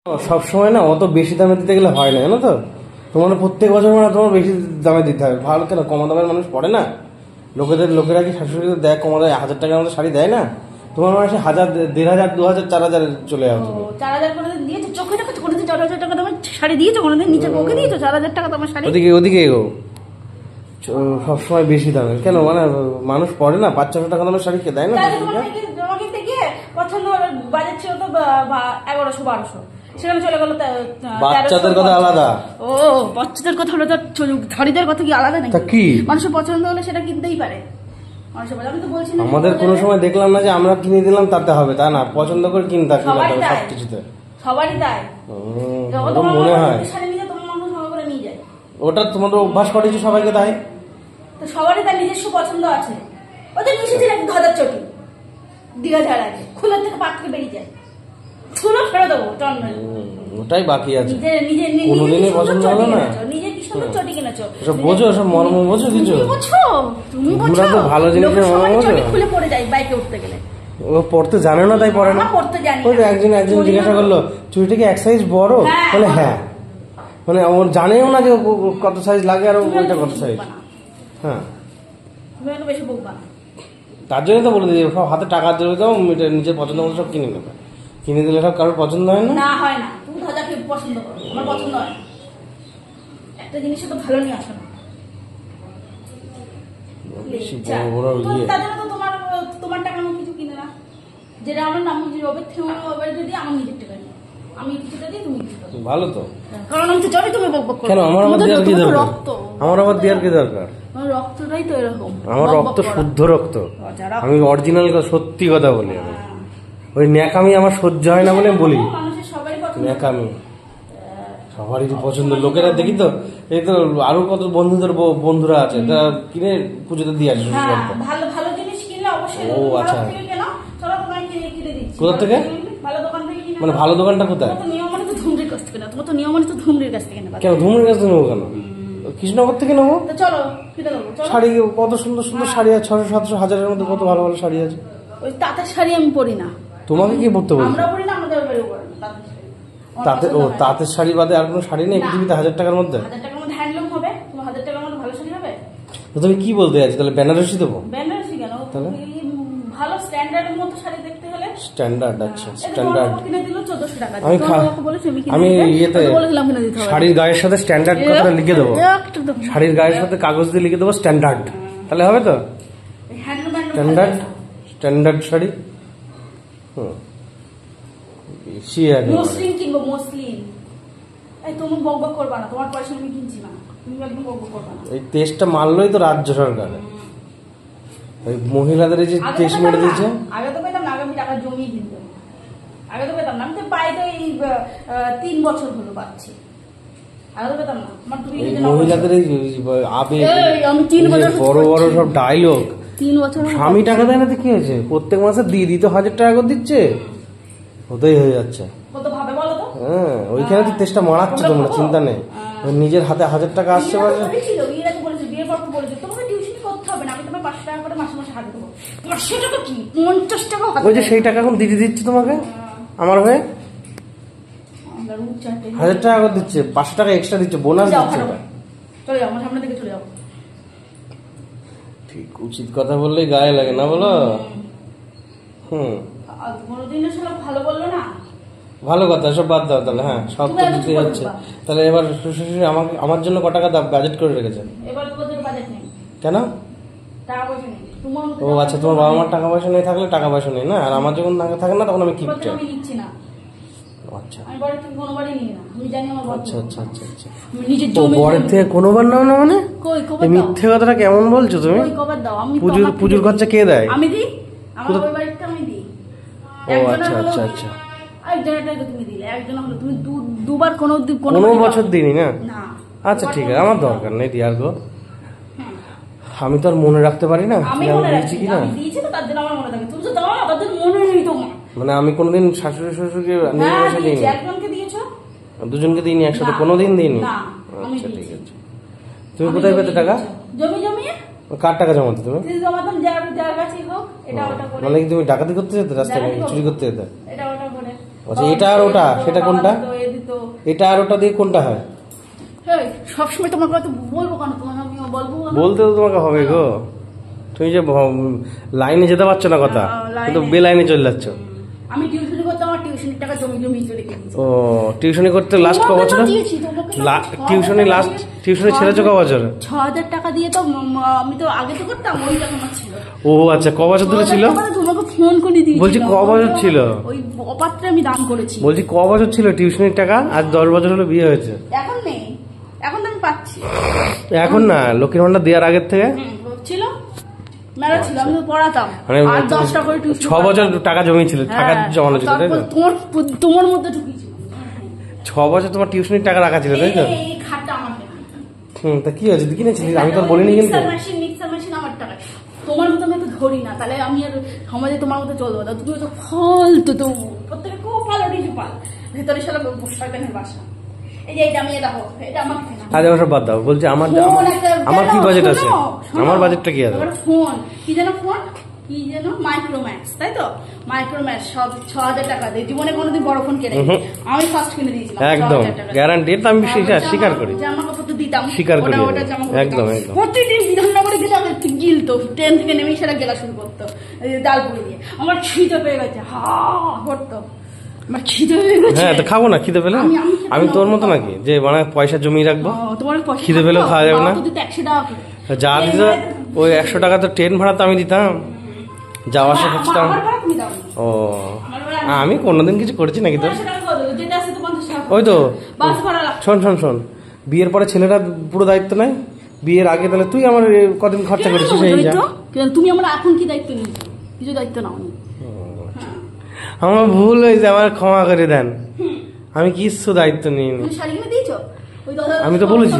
সব সময় না অত বেশি দামে দিতে গেলে হয় না, জানো তো। তোমার প্রত্যেক বছর মানে তোমার বেশি দামে দিতে হবে। ভালো কেন, কমা দামের মানুষ পড়ে না। লোকেরা কি শাশুড়িদের দেয় কমা দামে 1000 টাকার মতো শাড়ি দেয় না? তোমার মাসে 1000, 1500, 2000, 4000 চলে যাবে। 4000 করে দিয়েছো, চোখে টাকা করে দিয়েছো, 4000 টাকা দামের শাড়ি দিয়েছো, কোনোদিন নিচে বউকে দিয়েছো 4000 টাকা দামের শাড়ি? ওদিকে এগো, সবসময় বেশি দামের কেন, মানে মানুষ পড়ে না? 500-600 টাকা দামের শাড়ি কে দেয় না? তোমাকে গিয়ে পছন্দ বাজেট ছিল তো 1100-1200, সেখানে চলে গেল। বাচ্চাদের কথা আলাদা। ও বাচ্চাদের কথা হলো, শাড়িদের কথা কি আলাদা নাকি? কি মানুষের পছন্দ হলে সেটা কিনতেই পারে। আমি তো বলছি না আমাদের কোনো সময় দেখলাম না যে আমরা কিনে দিলাম তাতে হবে, তা না, পছন্দ করে কিনতে হবে সবকিছুতে। সবারই তাই মনে হয়। ওটা তোমাদের অভ্যাস করেছে সবাইকে তাই। তো সবারই তার নিজস্ব পছন্দ আছে। ওদের মিশেছিল একটু ধাঁধার চটি, দীঘা ঝাড় আছে, খুলের থেকে পাট থেকে বেরিয়ে যায়, খুলে ফেলে দেবো। ওটাই বাকি আছে। কোনোদিনই পছন্দ হলো না। নিজের কি সুন্দর চটি কিনেছো, সব বোঝো, সব মর্ম বোঝো কিছু। তুমি বোঝো তো ভালো জিনিসের মর্ম বোঝো। খুলে পড়ে যায় বাইকে উঠতে গেলে। ও পড়তে জানে না তাই পড়ে না। পড়তে জানি না। ওই একজন জিজ্ঞাসা করলো চুড়িটা কি এক সাইজ বড়, বলে হ্যাঁ, মানে ও জানেও না যে কত সাইজ লাগে আর ওইটা কত সাইজ। হ্যাঁ, তুমি একটু বেশি বকবা না। তার জন্য তো বলে দিই সব হাতে টাকা দিয়ে দাও, নিজের পছন্দ মতো সব কিনে নেবে। কিনে দিলে সব কারোর পছন্দ হয় না। না হয় না, তুমি ধাঁধা কি পছন্দ করো, আমার পছন্দ হয় না। একটা জিনিস তো ভালো নিয়ে আসো না। তাদের তো তোমার টাকা আমি কিছু কিনে না, যেটা আমার নাম রবের থেকে আমার যদি আমার নিজের টাকা নিয়ে আমি কিছুটা দিই, তুমি কিছু ভালো তো। কারণ আমি তো জানি তুমি বকবক করো। কেন আমার আবার দেওয়ার কি দরকার? আমার আবার দেওয়ার কি দরকার? আমার রক্তটাই তো এরকম। আমার রক্ত শুদ্ধ রক্ত, আমি অরিজিনাল সত্যি কথা বলি। আমি ওই ন্যাকামি আমার সহ্য হয় না বলে বলি। ন্যাকামি সবারই পছন্দ। লোকেরা দেখি তো, এই তো আরো কত বন্ধুরা আছে তারা কিনে পুজোতে দিয়ে আসে। ভালো ভালো জিনিস কিনলে অবশ্যই। ও আচ্ছা, কোথা থেকে? ভালো দোকান থেকে কিনে। মানে ভালো দোকানটা কোথায়? নিয়ম মানে তো ধুমরির কাছ থেকে না, তোমার তো নিয়ম মানে তো ধুমরির কাছ থেকে নেবা। কেন ধুমরির কাছ থেকে নেবো কেন? কৃষ্ণনগর থেকে নেবো। তো চলো কিনে নেবো। শাড়ি কত সুন্দর সুন্দর শাড়ি আছে, 600-700 1000-এর মধ্যে কত ভালো ভালো শাড়ি আছে। ওই তাঁতের শাড়ি আমি পরি না। তোমাকে কি পরতে বলছো? আমরা পরি না, আমাদের বাড়িও পরে না তাঁতের শাড়ি বাদে আর কোনো শাড়ি নেই পৃথিবীতে 1000 টাকার মধ্যে? 1000 টাকার মধ্যে হ্যান্ডলুম হবে, তোমার 1000 টাকার মধ্যে ভালো শাড়ি হবে? তো তুমি কি বলতে যাচ্ছ? তাহলে বেনারসি দেবো? বেনারসি কেন, তাহলে ভালো স্ট্যান্ডার্ডের মতো শাড়ি দেখতে হলে স্ট্যান্ডার্ড। আচ্ছা স্ট্যান্ডার্ড। কিনে দিল 1400 টাকা। আমি ইয়েতে শাড়ির গায়ের সাথে স্ট্যান্ডার্ড কথাটা লিখে দেবো। শাড়ির গায়ের সাথে কাগজ দিয়ে লিখে দেবো স্ট্যান্ডার্ড, তাহলে হবে তো? স্ট্যান্ডার্ড শাড়ি। বেশি আগে মসলিন কিনবো, মসলিন। এই তুমি বকবক করবা না, তোমার পয়সা আমি কিনছি না, তুমি একদম বকবক করবা না। এই টেস্টটা মারলোই তো রাজ্য সরকার, ওই মহিলাদের এই যে টেস্ট মেরে দিয়েছে। আগে তো পেতাম না, আগে আমি টাকা জমিয়ে কিনতাম। আগে তো পেতাম না, আমি তো পাই তো এই 3 বছর হলো পাচ্ছি। আগে তো পেতাম না। মহিলাদের এই আবেগ, বড় বড় সব ডায়লগ। 3 বছর স্বামী টাকা দেয় না তো কি হয়েছে? প্রত্যেক মাসে দিয়ে দিতে 1000 টাকা করে দিচ্ছে, ওটাই হয়ে যাচ্ছে। কত ভাবে বলো তো? হ্যাঁ, ওইখানে তো টেস্টটা মারাচ্ছে তোমরা, চিন্তা নেই। নিজের হাতে 1000 টাকা আসছে বলে বিয়ের পর বলেছে তোমাকে টিউশন করতে হবে না, আমি তোমার 500 টাকা করে মাসে মাসে হাতে দেবো। 500 টাকা কি 50 টাকা? ওই যে সেই টাকা এখন দিতে দিচ্ছে তোমাকে, আমার হয়ে 1000 টাকা করে দিচ্ছে, 500 টাকা এক্সট্রা দিচ্ছে, বোনাস দিচ্ছে। চলে যাও, আমার সামনে থেকে চলে যাও। ঠিক উচিত কথা বললেই গায়ে লাগে না, বলো? কোনোদিনও সেটা ভালো বললো না। ভালো কথা, সব বাদ দাও তাহলে। হ্যাঁ, সব তো দিতে যাচ্ছে। তাহলে এবার শ্বশুর আমার জন্য ক টাকা বাজেট করে রেখেছে? এবার তোমাদের বাজেট নেই কেন? টাকা পয়সা নেই। ও আচ্ছা, তোমার বাবা মার টাকা পয়সা নেই থাকলে টাকা পয়সা নেই না, আর আমার যখন থাকে না তখন আমি কি আমি নিচ্ছি না। আচ্ছা, আমি বড় থেকে কোনোবারই নিই না, আমি জানি আমার বড়। আচ্ছা আচ্ছা আচ্ছা আচ্ছা। নিজের জমি বড় থেকে কোনোবার নাও না মানে? কই কবে? মিথ্যে কথাটা কেমন বলছো তুমি? কই কবে দাও? আমি পুজোর খরচা কে দেয়? আমি দিই, আমার ওই বাড়িতে আমি দিই। ও আচ্ছা আচ্ছা আচ্ছা। একজনেরটাই তো তুমি দিলে, একজন হলো তুমি দুবার কোনো বছর দিইনি না। না আচ্ছা ঠিক আছে, আমার দরকার নেই দিয়ার গো। আমি তো আর মনে রাখতে পারি না আমি দিয়েছি কিনা। আমি দিয়েছি তো, তার জন্য আমার মনে থাকে। তুমি তো দাও না, তার জন্য মনে নেই তোমার। মানে আমি কোনোদিন শাশুড়ি শ্বশুরকে নিয়ে এসে দিইনি? একজনকে দিয়েছো, দুজনকে দিইনি একসাথে, কোনোদিন দিইনি। আচ্ছা ঠিক আছে। তুমি কোথায় পেতে টাকা? জমি জমিয়ে। কার টাকা জমাতে তুমি? জমাতাম যার কাছে হোক, এটা ওটা করে। মানে কি তুমি ডাকাতি করতে যেতে, রাস্তায় চুরি করতে যেতে? এটা ওটা করে। আচ্ছা, এটা আর ওটা, সেটা কোনটা? তো এটা আর ওটা দিয়ে কোনটা হয়? সবসময় তোমার কথা বলবো কেন, তোমাকে আমি বলবো না? বলতে তো তোমাকে হবে গো, তুমি যে লাইনে যেতে পারছো না কথা, কিন্তু বেলাইনে চলে যাচ্ছ। আমি টিউশনি করতাম, আমার টিউশনির টাকা জমি রেখে দিয়েছি। ও টিউশনি করতে লাস্ট ক বছর? টিউশনি ছেড়েছো ক বছর? ৬,০০০ টাকা দিয়ে তো আমি তো আগে তো করতাম, ওই টাকা আমার ছিল। ও আচ্ছা, ক বছর ধরে ছিল? তোমাকে ফোন করে দিয়েছি। বলছি ক বছর ছিল? ওই অপাত্রে আমি দান করেছি। বলছি ক বছর ছিল টিউশনির টাকা? আজ 10 বছর হলো বিয়ে হয়েছে। এখন নেই, এখন তো আমি পাচ্ছি। এখন না, লক্ষ্মীর ভান্ডার দেওয়ার আগের থেকে ছিল, মেলা ছিল, আমি তো পড়াতাম। মানে 10টা করে 6 বছর টাকা জমিয়েছিল, টাকা জমানো ছিল তাই তো? তোমার মধ্যে ঢুকিয়েছিল। 6 বছর তোমার টিউশনির টাকা রাখা ছিল তাই তো? এই খাটটা আমার টাকা। তা কি হয়েছে, কিনেছিলি? আমি তো বলিনি কিন্তু। মিক্সার মেশিন আমার টাকা। তোমার মতো আমি তো ধরি না, তাহলে আমি আর সমাজে তোমার মতো চলবো না। তুমি তো ফালতু, তো প্রত্যেকে খুব ভালো কিছু পাল, ভেতরে সারা সরকারের বাসা। এই যে এটা আমি দেখো, এটা আমার আজ ওসব বাদ দাও। বলছি আমার কি বাজেট আছে? আমার বাজেটটা কি আছে? ফোন কি যেন, মাইক্রোম্যাক্স, তাই তো? মাইক্রোম্যাক্স 6,০০০ টাকা দিয়ে জীবনে কোনোদিন বড় ফোন কিনে আমি ফার্স্ট কিনে দিয়েছিলাম। একদম গ্যারান্টি, এটা আমি স্বীকার করি। জামা কাপড় তো দিতাম, স্বীকার করি, একদম। প্রতিদিন বিধাননগরে গেলে আমাকে গিলতো, ট্রেন থেকে নেমেই সেটা গেলা শুরু করতো ডাল পুরি দিয়ে। আমার খিদে পেয়ে গেছে, করতো। হ্যাঁ তো খাবো না, খিদে পেলে? আমি তোর মতো নাকি যে মানে পয়সা জমিয়ে রাখবো? খিদে পেলেও খাওয়া যাবে না? যা দিত ওই 100 টাকা তো ট্রেন ভাড়া তো আমি দিতাম, যাওয়া আসা করতাম। ও আমি কোনোদিন কিছু করেছি নাকি তোর? ওই তো শোন, বিয়ের পরে ছেলেরা পুরো দায়িত্ব নেয়, বিয়ের আগে তাহলে তুই আমার কদিন খরচা করেছিস? তুমি আমার এখন কি দায়িত্ব নিই? কিছু দায়িত্ব নাও। আমার ভুল হয়েছে, আমার ক্ষমা করে দেন। আমি কিছু দায়িত্ব নিইনি। আমি তো বলেছি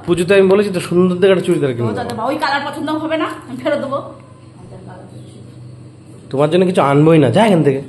পুজোতে, আমি বলেছি তো সুন্দর দেখে একটা চুড়িদার কিনবো। ওই কালার পছন্দ হবে না, আমি ফেরত দেবো। তোমার জন্য কিছু আনবোই না, যা এখান থেকে।